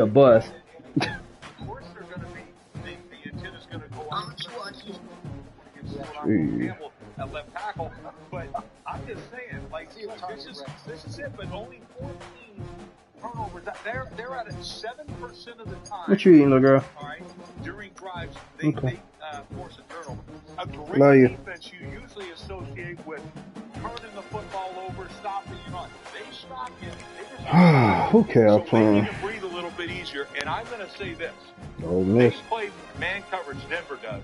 The bus. Of course, they're going to be. The intent is going to go on Campbell at left tackle. But I'm just saying, like, this is it. But only 14 turnovers. They're at it 7% of the time. What you eating, little girl? All right, during drives, they force a turnover. A great Love you. defense you usually associate with turning the football over, stopping you on. They stop you. Okay, I'm playing. They can breathe a little bit easier. And I'm going to say this. Ole Miss. They play man coverage. Denver does.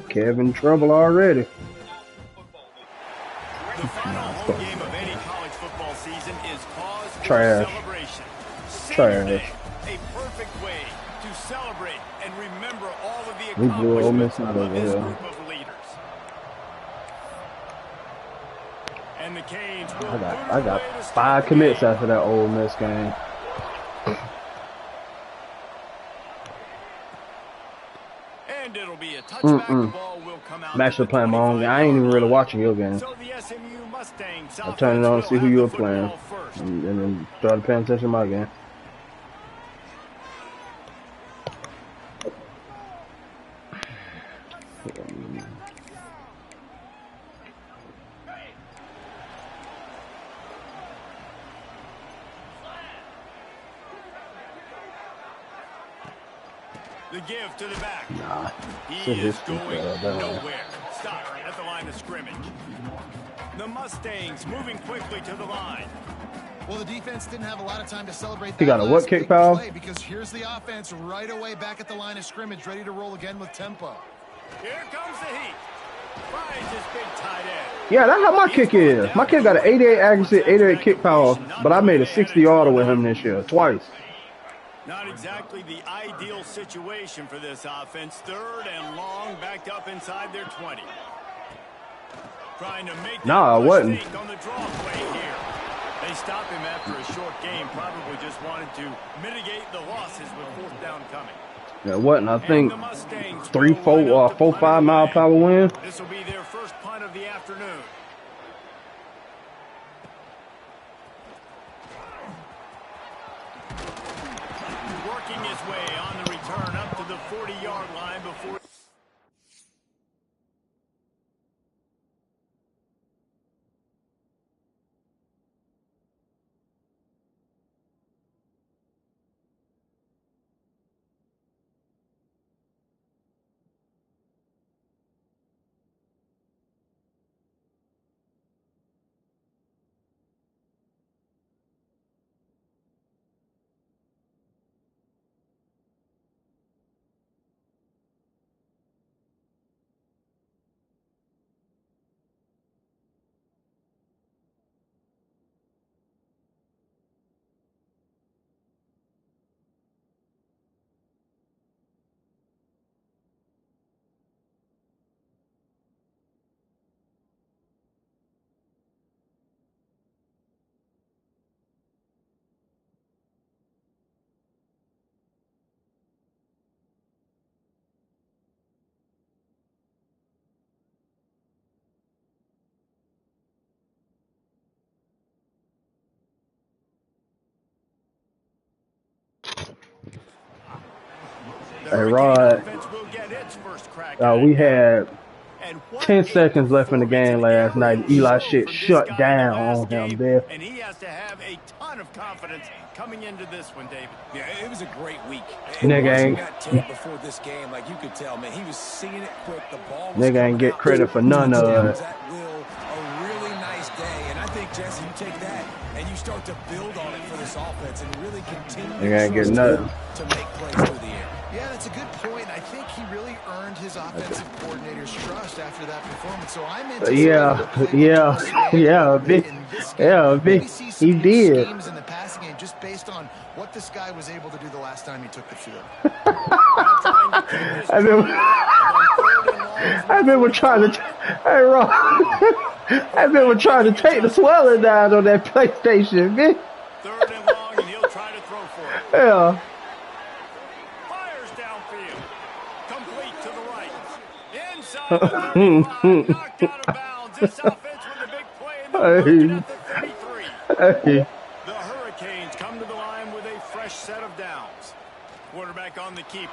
Kevin trouble already. The final home game of any college football season is cause for Trash. celebration. Trash. A perfect way to celebrate and remember all of the We blew Ole Miss accomplishments out of of this here. group of leaders. And the Canes will I got 5 commits after that Ole Miss game. And it'll be a touchback. The ball will come out. I'm actually playing my own game. I ain't even really watching your game. So the SMU Mustangs I turned it on to see who you were playing. first. And then started paying attention to my game. The give to the back. Nah. He is going nowhere. Stop at the line of scrimmage. The Mustangs moving quickly to the line. Well, the defense didn't have a lot of time to celebrate. He got a what kick foul? Because here's the offense right away back at the line of scrimmage, ready to roll again with tempo. Here comes the heat. Finds his big tight end. Yeah, that's how my kick is. My kick got an 88 accuracy, 88 kick power, but I made a 60-yarder with him this year, twice. Not exactly the ideal situation for this offense. 3rd and long, backed up inside their 20. Trying to make I wasn't. on the draw play here. They stopped him after a short game. Probably just wanted to mitigate the losses with 4th down coming. Yeah, wasn't. I think 3, 4, 5 mile per hour wind. This will be their first punt of the afternoon. Working his way on the return up to the 40-yard line before. Hey, Rod, we had 10 seconds left in the game last night. Eli shit shut down on him there. And he has to have a ton of confidence coming into this one, David. Yeah, it was a great week. Nigga ain't got tape before this game, like you could tell, man. He was seeing it quick. The ball was Nigga ain't get credit for none of it. That will a really nice day, and I think Jesse, you take that and you start to build on it for this offense and really continue Nigga ain't getting nothing to make plays through the air. Yeah, that's a good point. I think he really earned his offensive coordinator's trust after that performance. So I'm into he did. Schemes in the passing game just based on what this guy was able to do the last time he took the field. I've been trying to. Hey, Rob. I've been trying to take the swelling down on that PlayStation, man. 3rd and long, and he'll try to throw for it. Yeah. Knocked out of bounds. This offense with a big play in the Hey. The Hurricanes come to the line with a fresh set of downs. Quarterback on the keeper.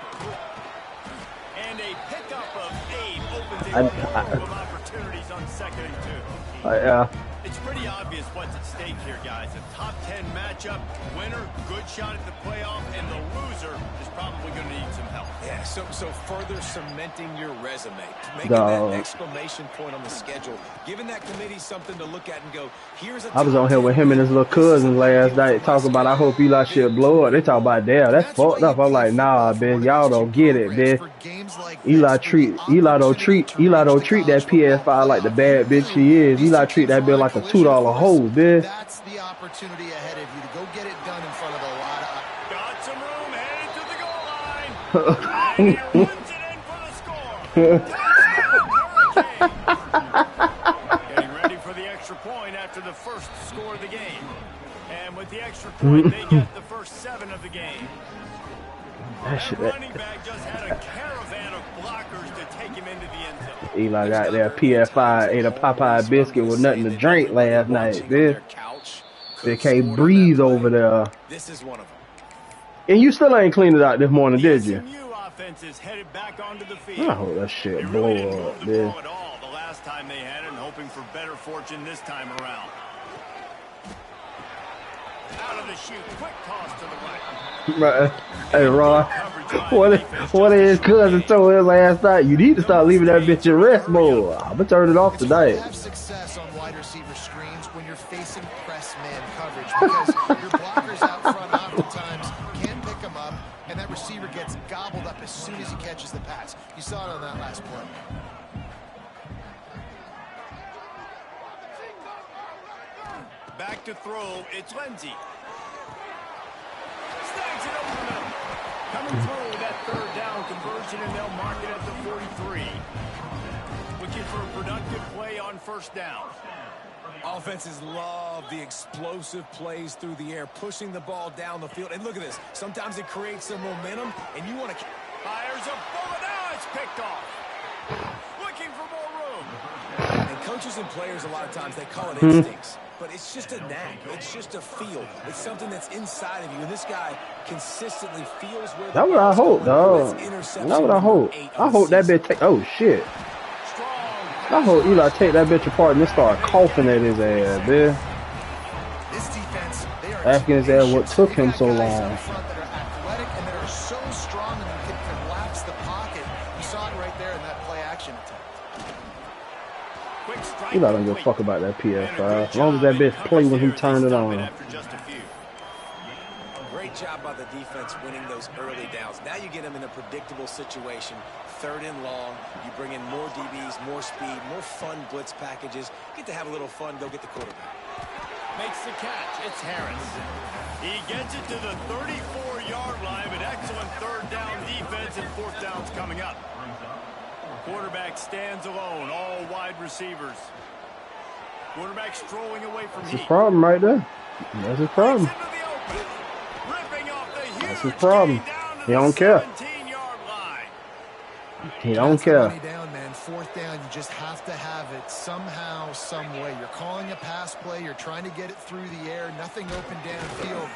And a pickup of 8 opens a world of opportunities on 2nd and 2. Yeah. It's pretty obvious what's at stake here, guys. A top 10 matchup, winner, good shot at the playoff, and the loser is probably going to need some help. Yeah, so further cementing your resume, making that exclamation point on the schedule, giving that committee something to look at and go, here's a... I was on here with him and his little cousin last night talking about I hope Eli shit blow up. They talk about, damn, that's fucked up. I'm like, nah, man, y'all don't get it, man. Eli don't treat that PS5 like the bad bitch she is. Eli treat that bitch like a $2 hoe, man. That's the opportunity ahead of you to go get it done in front of a lot of... Got some room, headed to the goal line. And he runs it in for the score. Getting ready for the extra point after the first score of the game. And with the extra point, they get the first 7 of the game. That running back just had a caravan of blockers to take him into the end zone. Eli got their PS5, ate a Popeye biscuit with nothing to drink last night, man. They can't breathe over there. This is one of them. And you still ain't cleaned it out this morning, did you? Offense is headed back onto the field. I hope that shit blow up, man. The last time they had it, and hoping for better fortune this time around. Out of the chute, quick toss to the right. Right. Hey, Ron, what his cousin told him last night, you need to start leaving that bitch in rest mode. I'm going to turn it off tonight. You have success on wide receiver screens when you're facing press man coverage because your blockers out front oftentimes can pick them up, and that receiver gets gobbled up as soon as he catches the pass. You saw it on that last play. Back to throw, it's Lindsey. Snags it over the middle. Coming through that 3rd down conversion, and they'll mark it at the 43. Looking for a productive play on 1st down. Offenses love the explosive plays through the air, pushing the ball down the field. And look at this. Sometimes it creates some momentum, and you want to... Fires a bullet. Now it's picked off. Looking for more room. And coaches and players, a lot of times, they call it instincts. But it's just a knack. It's just a feel. It's something that's inside of you. And this guy consistently feels where... That's what I hope, dog. That's what I hope. I hope that bitch take... Oh, shit. I hope Eli take that bitch apart and just start coughing at his ass, man. This defense, they are asking his ass what took him so long. That are athletic and that are so strong and can collapse the pocket. You saw it right there in that play action attempt. Eli don't give a fuck about that PS5. As long as that bitch play when he turned it on. Great job by the defense winning those early downs. Now you get them in a predictable situation. 3rd and long. You bring in more DBs, more speed, more fun blitz packages. Get to have a little fun. Go get the quarterback. Makes the catch. It's Harris. He gets it to the 34-yard line. An excellent 3rd down defense, and 4th down's coming up. Quarterback stands alone. All wide receivers. Quarterback strolling away from That's his problem right there. That's his problem. That's his problem. He don't care. He don't care. Down, man. 4th down, you just have to have it somehow, some way. You're calling a pass play. You're trying to get it through the air. Nothing open downfield.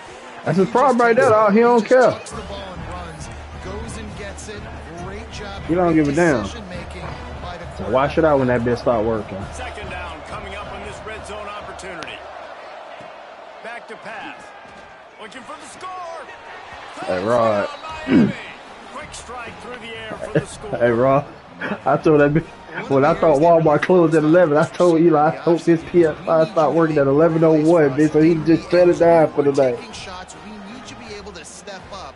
That's his problem right there, dog. He don't care. The ball and runs, goes and gets it. Great job. He don't give a damn. So watch it out when that bitch start working. 2nd down coming up on this red zone opportunity. Back to pass. Looking for the score. Hey, Rod. Quick strike through the air for the score. Hey, Rod. I told that bitch, when I thought Walmart closed at 11, I told Eli, I hope this PS5 start working at 11:01, bitch, so he can just shut it down for the day. Shots, we need to be able to step up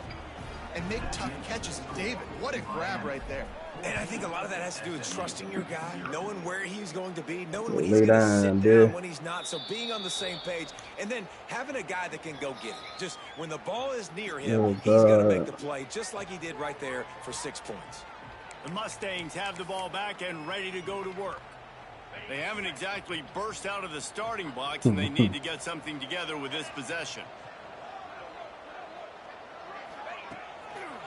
and make tough catches. David, what a grab right there. And I think a lot of that has to do with trusting your guy, knowing where he's going to be, knowing when he's Lay going to down, sit dude. down, when he's not. So being on the same page, and then having a guy that can go get it. Just when the ball is near him, Oh, he's going to God. make the play, just like he did right there for 6 points. The Mustangs have the ball back and ready to go to work. They haven't exactly burst out of the starting blocks, and they need to get something together with this possession.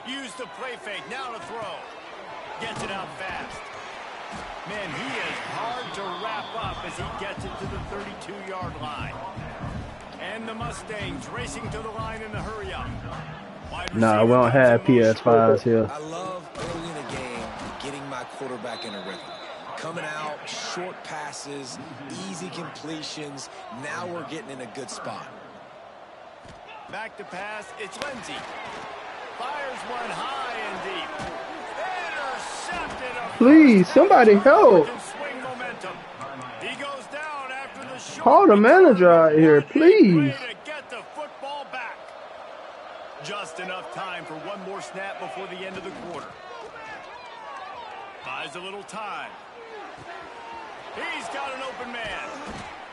Use the play fake, now to throw. Gets it out fast. Man, he is hard to wrap up as he gets it to the 32-yard line. And the Mustangs racing to the line in the hurry-up. Nah, we don't have PS5s here. I love early in a game getting my quarterback in a rhythm. Coming out, short passes, easy completions. Now we're getting in a good spot. Back to pass, it's Lindsey. Fires one high and deep. Intercepted. Please, somebody help. Swing momentum. He goes down after the short. Call the manager out here, please. To get the football back. Just enough time for one more snap before the end of the quarter. Buys a little time. He's got an open man.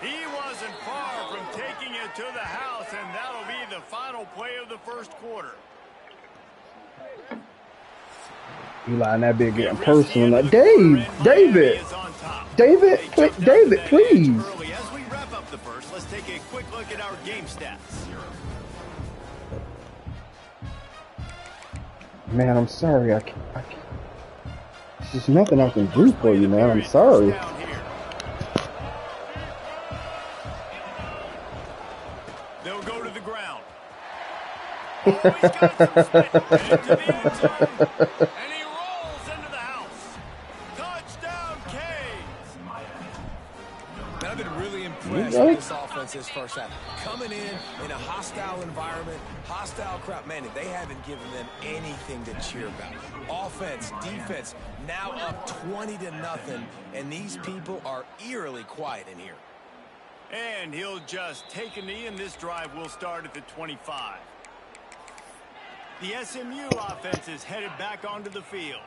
He wasn't far from taking it to the house, and that'll be the final play of the first quarter. Eli and that big getting personal. Like, David, please. As we wrap up the first, let's take a quick look at our game stats. Man, I'm sorry. I can't. There's just nothing I can do for you, man. I'm sorry. They'll go to the ground. And he rolls into the house. Touchdown, Canes. I've been really impressed with this offense this first half. Coming in a hostile environment, hostile crowd. Man, they haven't given them anything to cheer about. Offense, defense, now up 20-0, and these people are eerily quiet in here. And he'll just take a knee, and this drive will start at the 25. The SMU offense is headed back onto the field.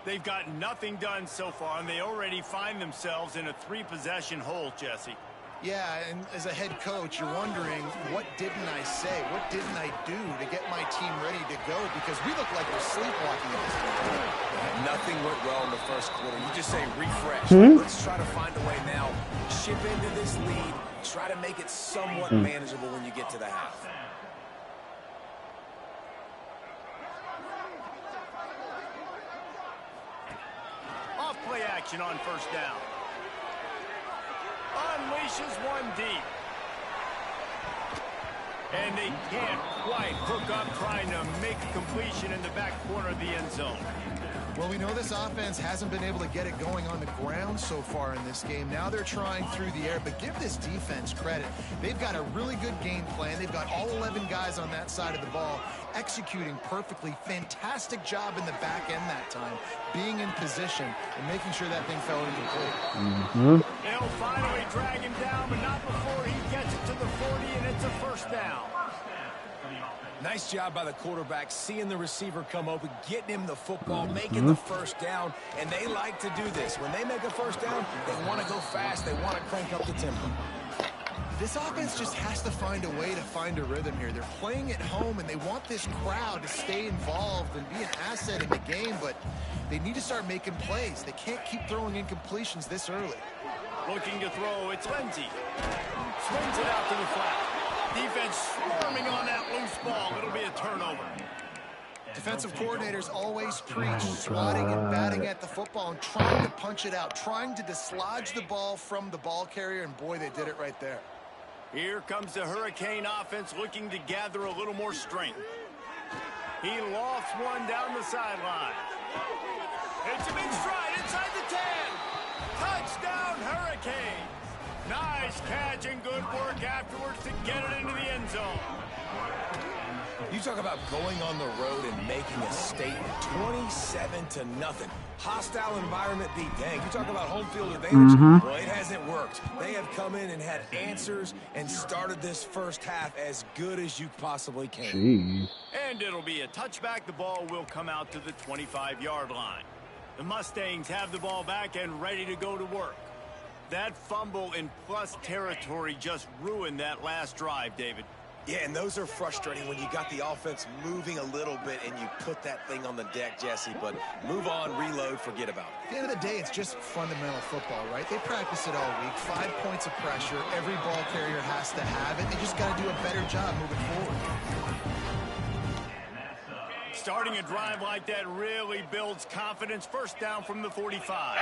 They've got nothing done so far, and they already find themselves in a 3-possession hole, Jesse. Yeah, and as a head coach, you're wondering, what didn't I say? What didn't I do to get my team ready to go? Because we look like we're sleepwalking at this point. Nothing went well in the first quarter. You just say refresh. Let's try to find a way now. Chip into this lead. Try to make it somewhat manageable when you get to the half. Off play action on first down. Unleashes one deep. And they can't quite hook up trying to make a completion in the back corner of the end zone. Well, we know this offense hasn't been able to get it going on the ground so far in this game. Now they're trying through the air, but give this defense credit. They've got a really good game plan. They've got all 11 guys on that side of the ball executing perfectly. Fantastic job in the back end that time, being in position and making sure that thing fell incomplete. They'll finally drag him down, but not before he gets it to the 40, and it's a first down. Nice job by the quarterback, seeing the receiver come open, getting him the football, making the first down, and they like to do this. When they make a first down, they want to go fast, they want to crank up the tempo. This offense just has to find a way to find a rhythm here. They're playing at home, and they want this crowd to stay involved and be an asset in the game, but they need to start making plays. They can't keep throwing incompletions this early. Looking to throw, it's Lindsey. Swings it out to the flat. Defense swarming on that loose ball. It'll be a turnover. Defensive coordinators always preach swatting and batting at the football and trying to punch it out, trying to dislodge the ball from the ball carrier, and boy, they did it right there. Here comes the Hurricane offense looking to gather a little more strength. He lofts one down the sideline. It's a big stride inside the 10. Touchdown, Hurricane. Nice catch and good work afterwards to get it into the end zone. You talk about going on the road and making a statement. 27-0. Hostile environment beat. Dang, you talk about home field advantage. Well, it hasn't worked. They have come in and had answers and started this first half as good as you possibly can. Jeez. And it'll be a touchback. The ball will come out to the 25-yard line. The Mustangs have the ball back and ready to go to work. That fumble in plus territory just ruined that last drive, David. Yeah, and those are frustrating when you got the offense moving a little bit and you put that thing on the deck, Jesse. But move on, reload, forget about it. At the end of the day, it's just fundamental football, right? They practice it all week. 5 points of pressure. Every ball carrier has to have it. They just got to do a better job moving forward. Starting a drive like that really builds confidence. First down from the 45.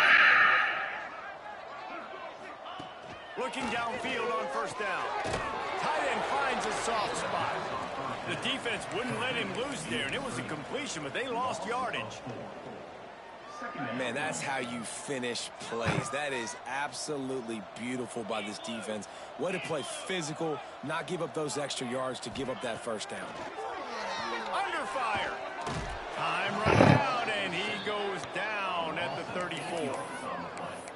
Looking downfield on first down. Tight end finds a soft spot. The defense wouldn't let him loose there, and it was a completion, but they lost yardage. Man, that's how you finish plays. That is absolutely beautiful by this defense. Way to play physical, not give up those extra yards to give up that first down. Under fire. Time running out, and he goes down at the 34.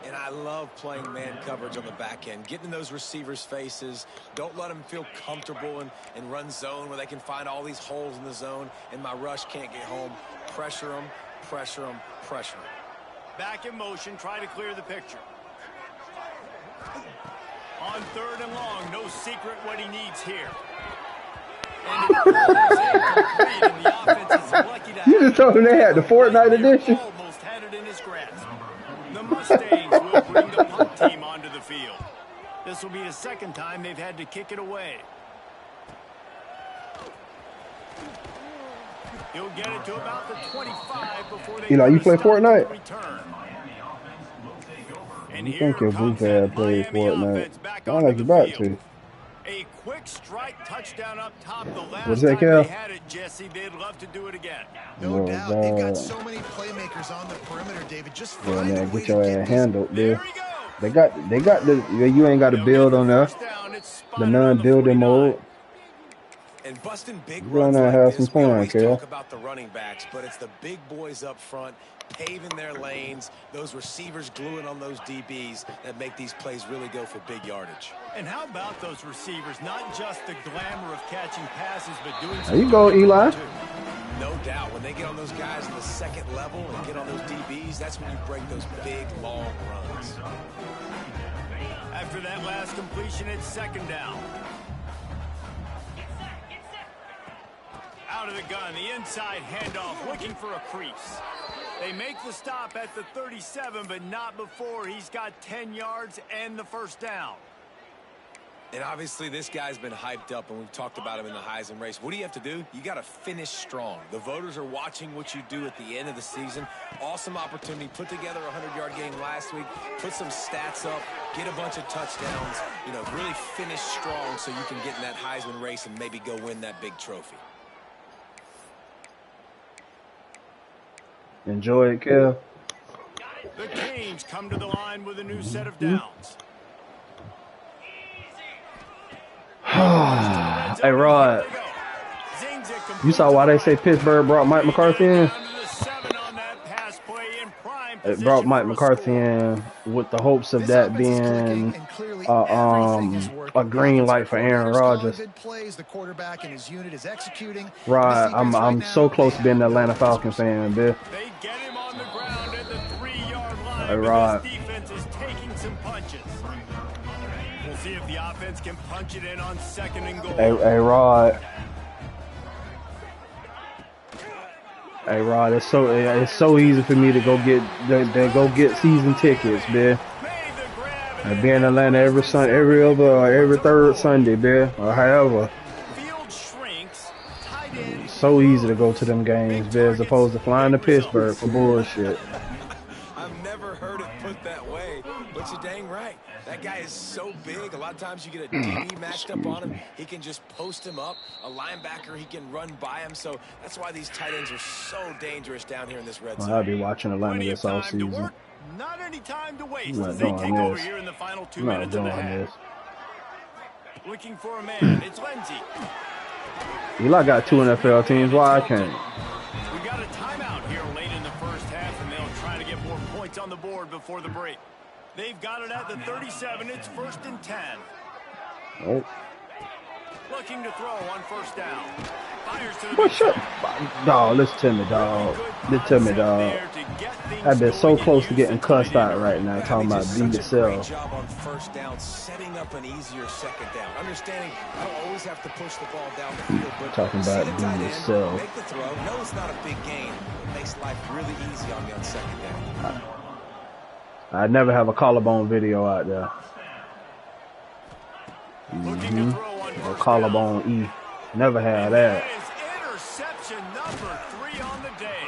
And I love playing man coverage on the back end, getting in those receivers' faces. Don't let them feel comfortable and run zone where they can find all these holes in the zone, and my rush can't get home. Pressure them, pressure them, pressure them. Back in motion, try to clear the picture. On 3rd and long, no secret what he needs here. And the offense is lucky to You just told him they had the Fortnite edition. Almost had it in his grasp. The Mustangs will bring the punt team onto the field. This will be the second time they've had to kick it away. He'll get it to about the 25 before they You play Fortnite? Return. And You here think your comes blue that fad plays Miami Fortnite? offense back I onto like the you back field. to. A quick strike touchdown up top. The last What's that, time Cal? they had it, Jesse, they'd love to do it again. No Oh, doubt. They've God. got so many playmakers on the perimeter, David. Just Yeah, find a man, way get to your get ass these. handled, There dude. he goes. They got the. You ain't got to build on there. First down, it's The spotted on the non-building 49. mode. And busting big Go runs on there and like have this, some we fun, always Cal. talk about the running backs, but it's the big boys up front, paving their lanes, those receivers gluing on those DBs that make these plays really go for big yardage. And how about those receivers? Not just the glamour of catching passes, but doing There you go, Eli. Too. No doubt. When they get on those guys in the second level and get on those DBs, that's when you break those big, long runs. After that last completion, it's 2nd down. Out of the gun, the inside handoff, looking for a crease. They make the stop at the 37, but not before he's got 10 yards and the first down. And obviously this guy's been hyped up, and we've talked about him in the Heisman race. What do you have to do? You got to finish strong. The voters are watching what you do at the end of the season. Awesome opportunity. Put together a 100-yard game last week. Put some stats up. Get a bunch of touchdowns. Really finish strong so you can get in that Heisman race and maybe go win that big trophy. Enjoy it, Kel. The Canes come to the line with a new set of downs. Hey, Rod. You saw why they say Pittsburgh brought Mike McCarthy in? It brought Mike McCarthy in with the hopes of that being a green light for Aaron Rodgers. Rod, I'm so close to being an Atlanta Falcons fan, bitch. They get him on the ground at the 3-yard line. Hey, Rod. This defense is taking some punches. We'll see if the offense can punch it in on 2nd and goal. Hey, Rod. Hey, Rod, it's so easy for me to go get season tickets, man. I be in Atlanta every 3rd Sunday, man, or however. It's so easy to go to them games, man, as opposed to flying to Pittsburgh for bullshit. I've never heard it put that way, but you're dang right. That guy is so big. A lot of times you get a DB matched up on him. He can just post him up. A linebacker, he can run by him. So that's why these tight ends are so dangerous down here in this red zone. I'll be watching Atlanta this offseason. Not any time to waste I'm as not they take doing over this. here in the final 2 I'm not minutes of the doing half. this. Looking for a man. It's Lindsey. Eli got 2 NFL teams. Why I can't? We got a timeout here late in the first half, and they'll try to get more points on the board before the break. They've got it at the 37. It's 1st and 10. Oh. Looking to throw on 1st down. Fires to the What's up? Dog, listen to me, dog. Listen to me, dog. I've been so close to getting cussed out right now, talking about beat itself. Great job on 1st down, setting up an easier 2nd down. Understanding I don't always have to push the ball down the field, but Talking about see the tight beat end, itself. make the throw. No, it's not a big gain. It makes life really easy on me on 2nd down. I never have a collarbone video out there. Or collarbone E. Never had that. Interception number 3 on the day.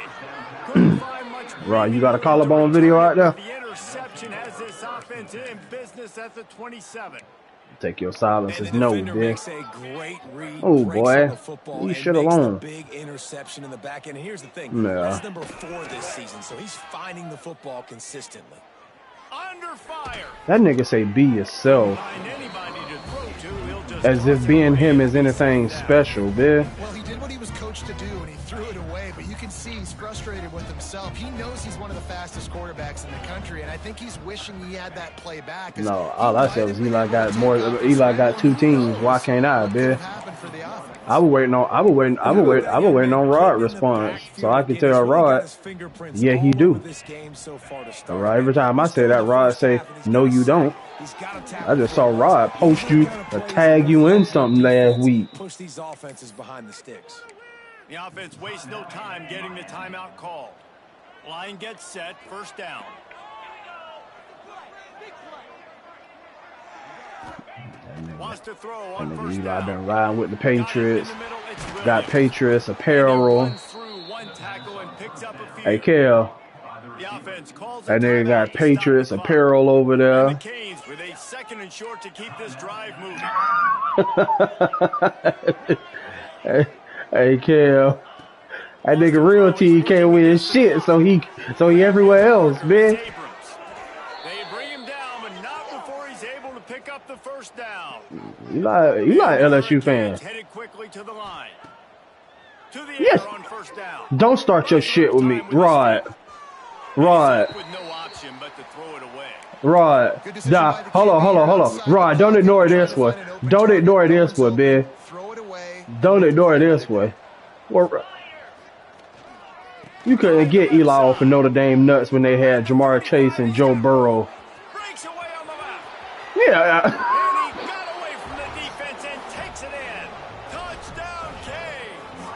Couldn't find much. Right, you got a collarbone video out there? The interception has this offense in business at the 27. Take your silence And as the no, defender bitch. makes a great read, Oh breaks on boy, the football, you and shit makes the alone. big interception in the back end. Here's the thing, Yeah. that's number 4 this season, so he's finding the football consistently. Under fire. That nigga say be yourself. Find anybody to throw to, he'll just As toss if it being away him and is be anything second down. special, bitch. Well, he did what he was coached to do, and he threw it away. But you can see he's frustrated with himself. He knows he's one of the fastest quarterbacks in the country, and I think he's wishing he had that play back. 'Cause No, he all I might said was have been Eli able got to more. take off Eli his got two run. teams. Why can't I, What could have bitch? happened for the offense? I was waiting on Rod response, so I could tell Rod, yeah, he do. So Rod, every time I say that, Rod say, no, you don't. I just saw Rod post you or tag you in something last week. Push these offenses behind the sticks. The offense wastes no time getting the timeout call. Line gets set, first down. Wants to throw on And first Eli down. been riding with the Got it in Patriots. the middle, it's Got Williams. Patriots And he apparel. runs through one tackle and picks up a few. Hey, Kel, The offense calls a that nigga timeout got to Patriots stop the clock. apparel over And the there. Canes with a second and short to keep this drive moving. Hey, Kel. That nigga real T can't win shit, so he everywhere else, man. Abrams. They bring him down, but not before he's able to pick up the first down. Eli LSU fan. Headed quickly to the line. To the Yes. air on first down. Don't start your shit with me, Rod. Rod. With no option but to throw it away. Rod. Nah, hold on. Rod, don't ignore this one. Don't ignore this one, man. Throw it away. Don't ignore this one. You couldn't get Eli off of Notre Dame nuts when they had Jamar Chase and Joe Burrow. Breaks away on the left. Yeah. And he got away from the defense and takes it in. Touchdown, Canes.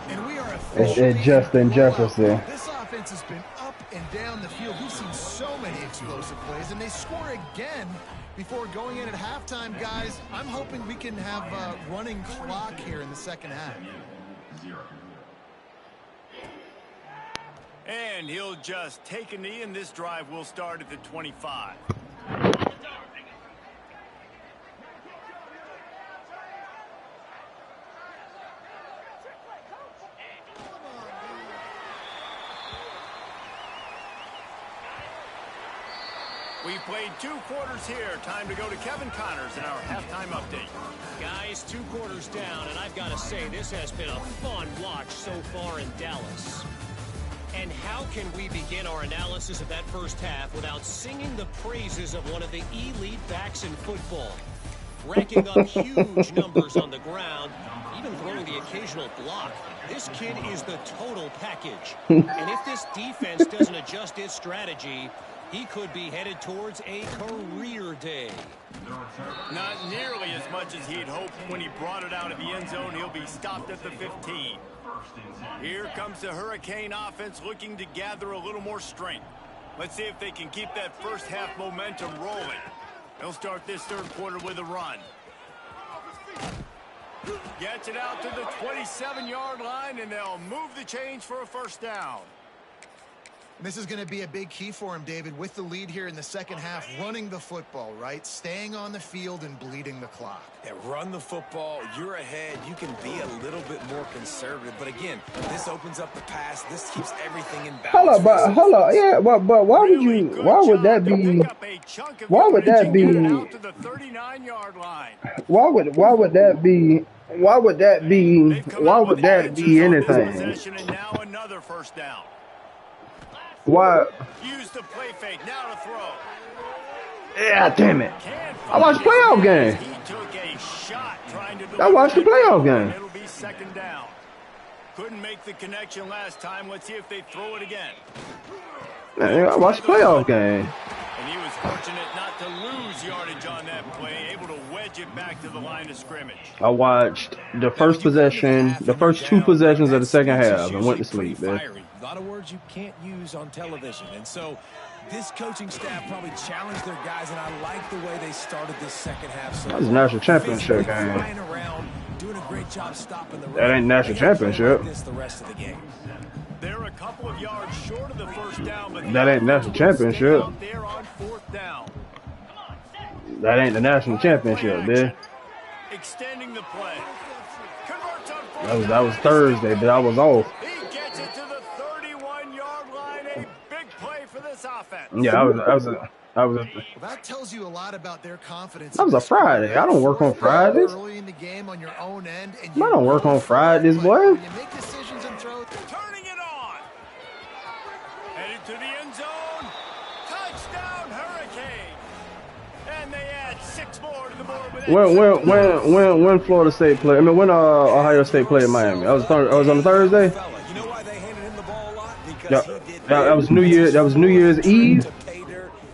And we are And officially Justin in blowout. Jefferson. This offense has been up and down the field. We've seen so many explosive plays, and they score again before going in at halftime, guys. I'm hoping we can have a running clock here in the second half. And he'll just take a knee, and this drive will start at the 25. We've played 2 quarters here. Time to go to Kevin Connors in our halftime update. Guys, 2 quarters down, and I've got to say, this has been a fun watch so far in Dallas. And how can we begin our analysis of that first half without singing the praises of one of the elite backs in football? Racking up huge numbers on the ground, even throwing the occasional block. This kid is the total package. And if this defense doesn't adjust its strategy, he could be headed towards a career day. Not nearly as much as he'd hoped when he brought it out of the end zone. He'll be stopped at the 15. Here comes the Hurricane offense looking to gather a little more strength. Let's see if they can keep that first half momentum rolling. They'll start this third quarter with a run. Gets it out to the 27-yard line, and they'll move the chains for a first down. This is going to be a big key for him, David, with the lead here in the second half, running the football, right? Staying on the field and bleeding the clock. Yeah, run the football, you're ahead, you can be a little bit more conservative, but again, this opens up the pass, this keeps everything in balance. Hold up, yeah, but why would you, why would that be, why would that be, why would that be, anything? And now another first down. Why? Use the play fake, now to throw. Yeah, damn it. Can't I watched the playoff game. He took a shot trying to I watched the playoff game. It'll be second down. Couldn't make the connection last time. Let's see if they throw it again. I watched the playoff game. And he was fortunate not to lose yardage on that play, able to wedge it back to the line of scrimmage. I watched the first possession, the first 2 possessions of the second half, and went to sleep, man. A lot of words you can't use on television, and so this coaching staff probably challenged their guys, and I like the way they started this second half. So That was a national championship game. flying around, doing a great job stopping the That run. ain't national They gotta play championship. like this the rest of the game. They're a couple of yards short of the first down, but That ain't national championship. out there on fourth down. That ain't the national championship, man. Extending the play. Converts on That was Thursday, but I was off. He gets it to the 31-yard line. A big play for this offense. Yeah, Well, that tells you a lot about their confidence. That was a Friday. I don't work on Fridays. Early in the game on your own end, and I don't work on Fridays, boy. you make decisions and throws. Turning it on. Headed to the end zone. Touchdown, Hurricane. And they add 6 more to the board with When Florida State played, I mean, when Ohio State played Miami, I was on a Thursday. You know why they handed him the ball a lot? Because Yeah, he did that was New Year. That was New Year's Eve.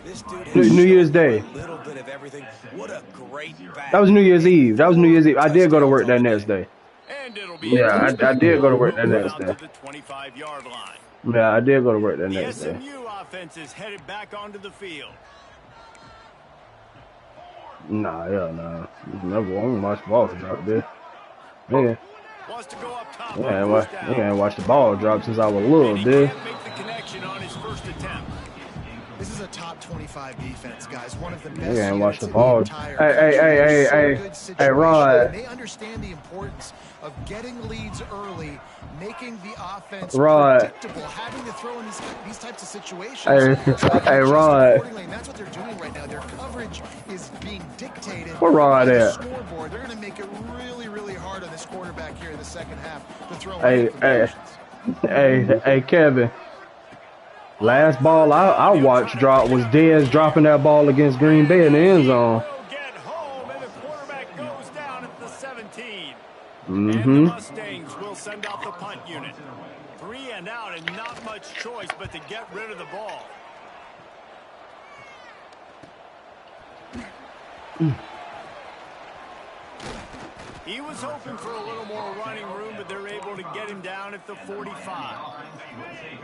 This dude New Year's Day. a little bit of everything. What a great back. That was New Year's Eve. I did go to work that next day. And it'll be Yeah, I did go to work that next down to day. the 25-yard line. Yeah, I did go to work that The next day. SMU offense is headed back onto the field. Nah, yeah, nah. Never won't watch the ball drop there. Yeah, Wants to go up top. yeah, on first down. I ain't watched the ball drop since I was little, And he dude. can't make the connection on his first attempt. This is a top 25 defense, guys. One of the best. You ain't watched units the in ball. entire Hey, country. hey, They're so hey, good hey, situationally. Rod. They understand the importance of getting leads early, making the offense Rod. predictable, having to throw in these types of situations. Hey, so they can hey, adjust Rod. accordingly, and that's what they're doing right now. Their coverage is being dictated Where Rod by the at? scoreboard. They're going to make it really, really hard on this quarterback here in the second half to throw. Hey, in completions. hey, Kevin. Last ball I watched drop was Dez dropping that ball against Green Bay in the end zone. Will get home, and the quarterback goes down at the 17. Mm-hmm. And the Mustangs will send out the punt unit. 3 and out, and not much choice but to get rid of the ball. He was hoping for a little more running room, but they're able to get him down at the 45.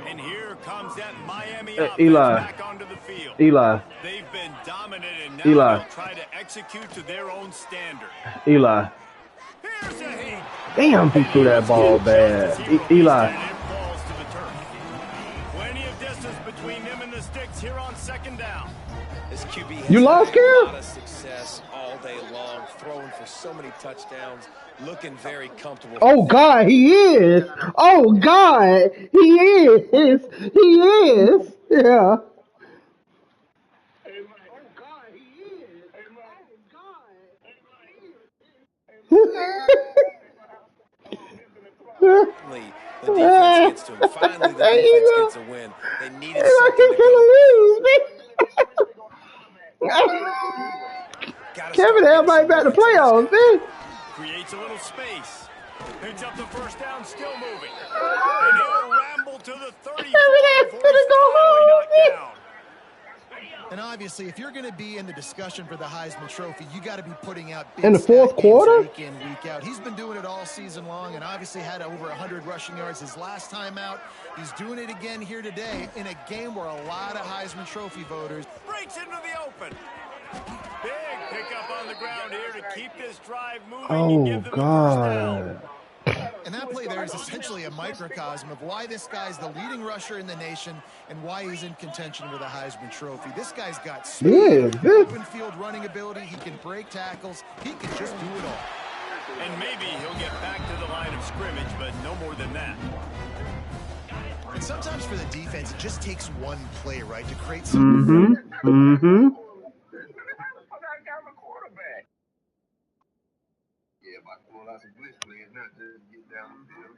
And here comes that Miami offense Eli. back onto the field. Eli, They've been dominant, and now Eli. they'll try to execute to their own standard. Eli. Here's a heat. Damn, he threw that ball bad. Eli. And it falls to the turf. Plenty of distance between him and the sticks here on second down. This QB has You lost, had a Cam? lot of success all day long, throwing for so many touchdowns, looking very comfortable. Oh God, he is. Oh God, he is. He is. Yeah. Finally, the defense gets to him. Finally, the defense gets a win. They needed He's something to go. gonna lose. Gotta Kevin, start everybody back to getting some playoffs, man. Creates a little space. Picks up the first down, still moving. And he'll ramble to the 34 Kevin, before gonna he's go finally home, knocked man. down. And obviously, if you're going to be in the discussion for the Heisman Trophy, you got to be putting out big In the fourth stat games quarter? week in, week out. He's been doing it all season long, and obviously had over 100 rushing yards his last time out. He's doing it again here today in a game where a lot of Heisman Trophy voters. Breaks into the open. Big pickup on the ground here to keep this drive moving and Oh give them the first down. God. And that play there is essentially a microcosm of why this guy's the leading rusher in the nation and why he's in contention with a Heisman Trophy. This guy's got speed, Yeah, open field running ability. He can break tackles. He can just do it all. And maybe he'll get back to the line of scrimmage, but no more than that. And sometimes for the defense, it just takes one play, right, to create some. Mm-hmm. Mm-hmm. Yeah, about to pull out some glitch plays, not just get down the field.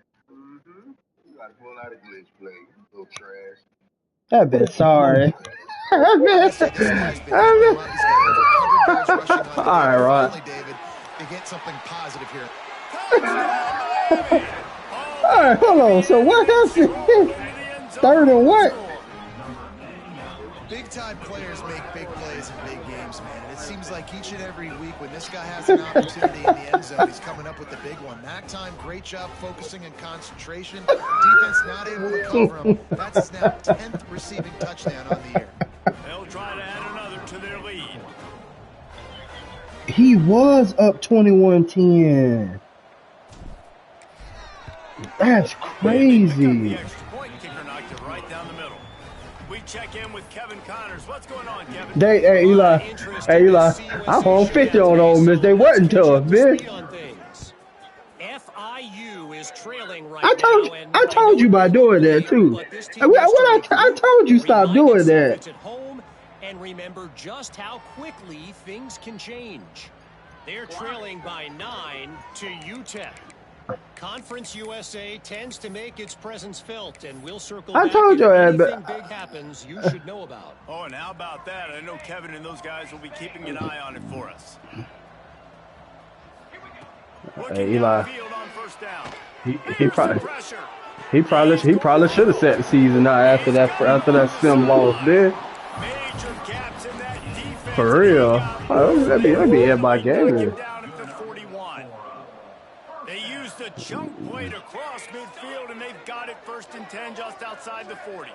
You got to pull out a glitch play, you little trash. I've been sorry. All right, Rod. David, to get something positive here. All right, hold on. So what happened? Third and what? Big-time players make big plays in big games, man. And it seems like each and every week when this guy has an opportunity in the end zone, he's coming up with the big one. That time, great job focusing and concentration. Defense not able to cover him. That's his now 10th receiving touchdown on the year. They'll try to add another to their lead. He was up 21-10. That's The crazy. extra point kicker knocked it right down the middle. We check in with Kevin Connors. What's going on, Kevin? Hey, Eli. Hey, Eli. I'm on 50 on Ole Miss. They wasn't to us, man. FIU is trailing right I told you by doing that too. I told you stop doing that. At home, and remember just how quickly things can change. They're trailing by 9 to UTEP. Conference USA tends to make its presence felt, and we'll circle back. I told you, anything big happens, you should know about. Oh, and how about that? I know Kevin and those guys will be keeping an eye on it for us. Hey, Eli. On first down. He probably should have set the season out after that sim loss, man. Major gaps in that defense. For real. Oh, that'd be in my game. They used a chunk play to cross midfield, and they've got it 1st and 10 just outside the 40.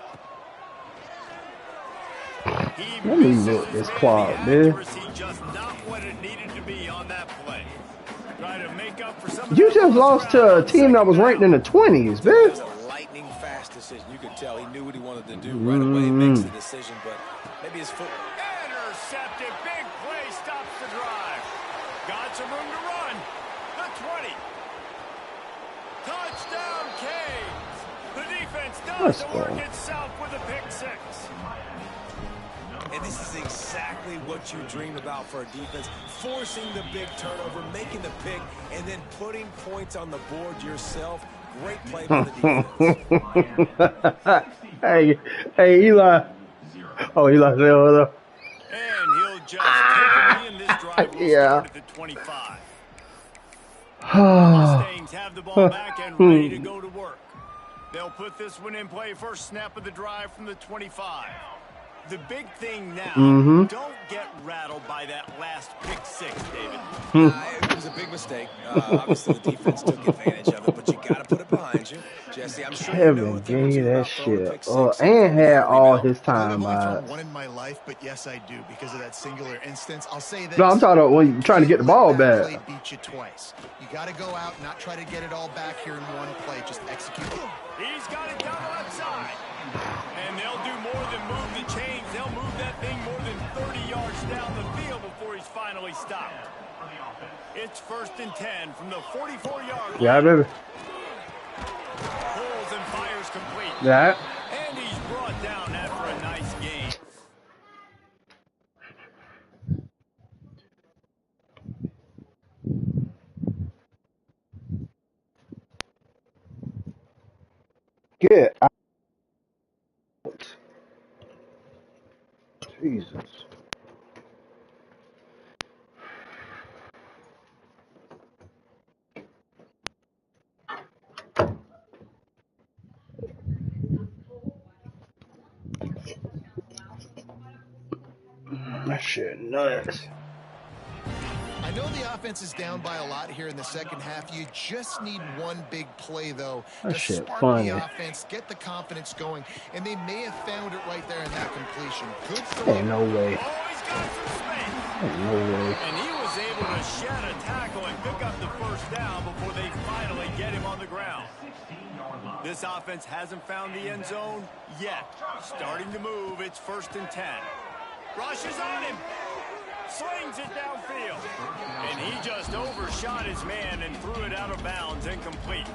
Let me look this clock, man. Just not what it needed to be on that play. Try to make up for some. You just lost to a team that was ranked in the 20s, man. It was a lightning fast decision. You could tell he knew what he wanted to do right away. He makes the decision, but maybe his foot. Intercepted. Big play stops the drive. Got some room to run. The 20. Touchdown, Canes. The defense does the work itself with a pick 6. And this is exactly what you dream about for a defense. Forcing the big turnover, making the pick, and then putting points on the board yourself. Great play by the defense. Hey, Eli. Oh, Eli, hold up. And he'll just take in this drive. Yeah. At the 25. Mustangs have the ball back and ready to go to work. They'll put this one in play. First snap of the drive from the 25. The big thing now, don't get rattled by that last pick 6, David. It was a big mistake. Obviously, the defense took advantage of it, but you got to put it behind you. Jesse, I'm sure Kevin gave that shit. And had all his time. One in my life, but yes, I do because of that singular instance. I'll say this. No, I'm talking about when you're trying to get the ball back. Play beat you twice. You got to go out, not try to get it all back here in one play. Just execute it. He's got it down the left side. And they'll do more than move the chains. They'll move that thing more than 30 yards down the field before he's finally stopped. It's 1st and 10 from the 44-yard line. Yeah, baby. Pulls and fires complete. Yeah. And he's brought down after a nice gain. Get out. Jesus. That shit nuts. I know the offense is down by a lot here in the second half. You just need one big play, though, that to shit spark funny. the offense, get the confidence going, and they may have found it right there in that completion. Good Ain't throw. no way. Always got some space. Ain't no way. And he was able to shed a tackle and pick up the first down before they finally get him on the ground. This offense hasn't found the end zone yet. Starting to move. It's 1st and 10. Rushes on him. Slings it downfield. And he just overshot his man and threw it out of bounds, incomplete.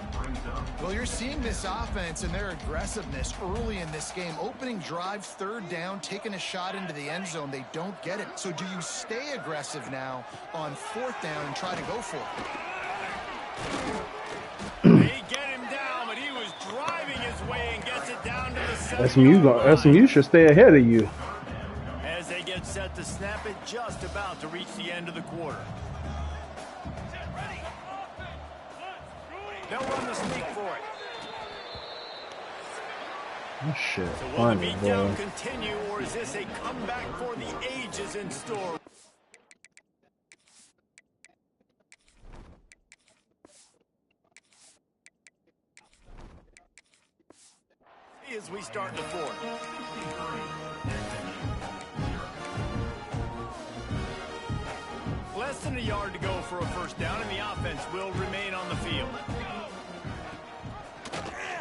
Well, you're seeing this offense and their aggressiveness early in this game. Opening drive, 3rd down, taking a shot into the end zone. They don't get it. So do you stay aggressive now on 4th down and try to go for it? They get him down, but he was driving his way and gets it down to the 7. SMU should stay ahead of you. As they get set to snap it, just about to reach the end of the quarter. They'll run the sneak for it. That shit So will funny, the boy. beatdown continue, or is this a comeback for the ages in store? As we start the 4th. Less than a yard to go for a first down, and the offense will remain on the field.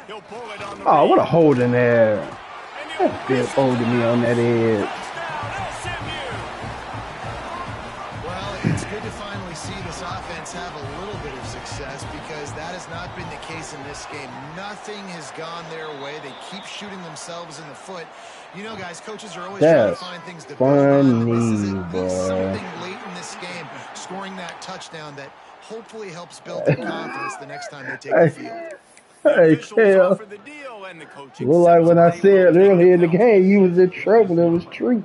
He'll pull it on the Oh, what a holding there. And Still holding me on that edge. Well, it's good to finally see this offense have a little bit of success because that has not been the case in this game. Nothing has gone their way. They keep shooting themselves in the foot. You know, guys, coaches are always trying to find things to build on. This is at least something late in this game, scoring that touchdown that hopefully helps build their confidence the next time they take the field. Hey, Kel. Well, like when I said earlier in the game, you was in trouble. It was true.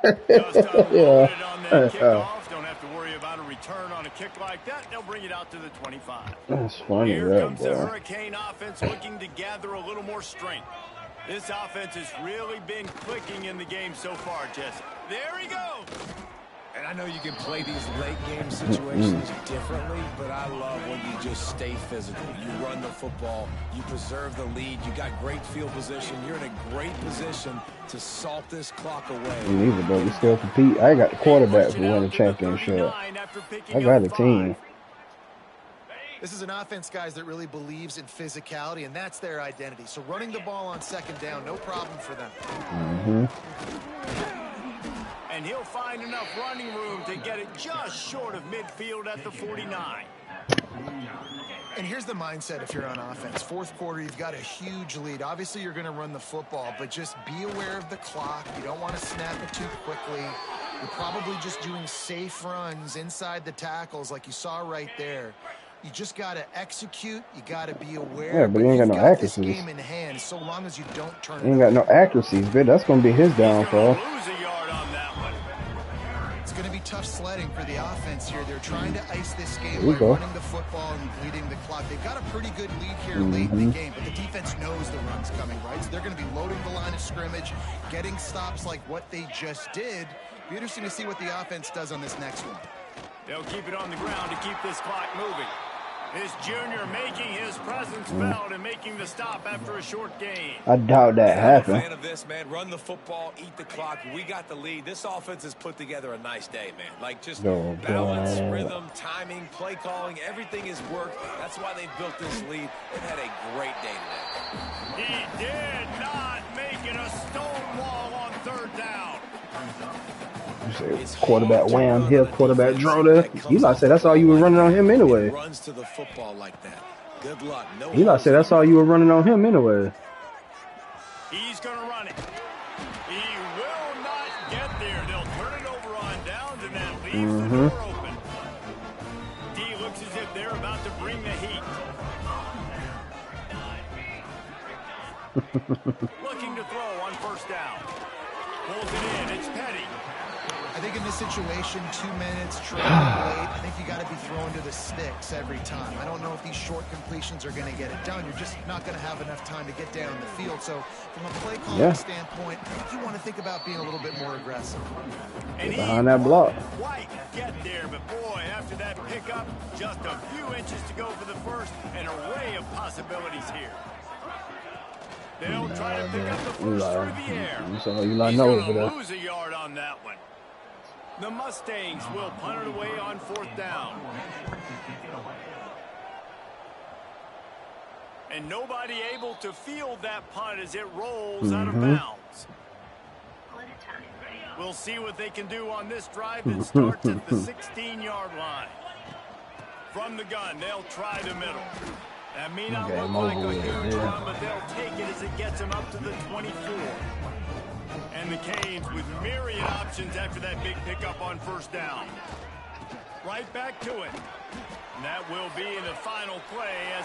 Yeah. Don't have to worry about a return on a kick like that. They'll bring it out to the 25. That's funny, Here right, comes the boy. Hurricane offense looking to gather a little more strength. This offense has really been clicking in the game so far, Jesse. There he goes. And I know you can play these late game situations differently, but I love when you just stay physical. You run the football, you preserve the lead, you got great field position. You're in a great position to salt this clock away. Me neither, but we still compete. I got the quarterback for winning championship. I got a team. This is an offense, guys, that really believes in physicality, and that's their identity. So running the ball on second down, no problem for them. And he'll find enough running room to get it just short of midfield at the 49. And here's the mindset if you're on offense. Fourth quarter, you've got a huge lead. Obviously, you're going to run the football, but just be aware of the clock. You don't want to snap it too quickly. You're probably just doing safe runs inside the tackles like you saw right there. You just got to execute. You got to be aware. Yeah, but he ain't got no accuracies. This game in hand, so long as you don't turn it. He ain't got no accuracies, but that's going to be his downfall. Lose a yard on that one. It's going to be tough sledding for the offense here. They're trying to ice this game There you by go. running the football and bleeding the clock. They've got a pretty good lead here late in the game, but the defense knows the run's coming, right? So they're going to be loading the line of scrimmage, getting stops like what they just did. Be interesting to see what the offense does on this next one. They'll keep it on the ground to keep this clock moving. This junior making his presence felt and making the stop after a short game. I doubt that I'm a happened. fan of this, man. Run the football, eat the clock. We got the lead. This offense has put together a nice day, man. Like just Oh, balance, God. rhythm, timing, play calling. Everything has worked. That's why they built this lead. They've had a great day today. He did not make it a stone wall on third down. You say quarterback wham here, quarterback draw there. Eli said that's all you were running on him anyway. Runs to the football like that. Good luck. No Eli said that's all you were running on him anyway. He's going to run it. He will not get there. They'll turn it over on downs, and that leaves the door open. D looks as if they're about to bring the heat. Looking to throw on first down. Pulls it in. It's Petty. I think in this situation, 2 minutes, trailing late, I think you got to be throwing to the sticks every time. I don't know if these short completions are going to get it done. You're just not going to have enough time to get down the field. So from a play calling standpoint, you want to think about being a little bit more aggressive. And he Behind that block. won't quite get there, but boy, after that pickup, just a few inches to go for the first. An array of possibilities here. They'll try to pick up the first through the air. So Eli He's knows going for to that. lose a yard on that one. The Mustangs will punt it away on fourth down. And nobody able to field that punt as it rolls out of bounds. We'll see what they can do on this drive that starts at the 16-yard line. From the gun, they'll try the middle. That may not look like a huge run, but they'll take it as it gets them up to the 24. And the Canes with myriad options after that big pickup on first down. Right back to it. And that will be the final play as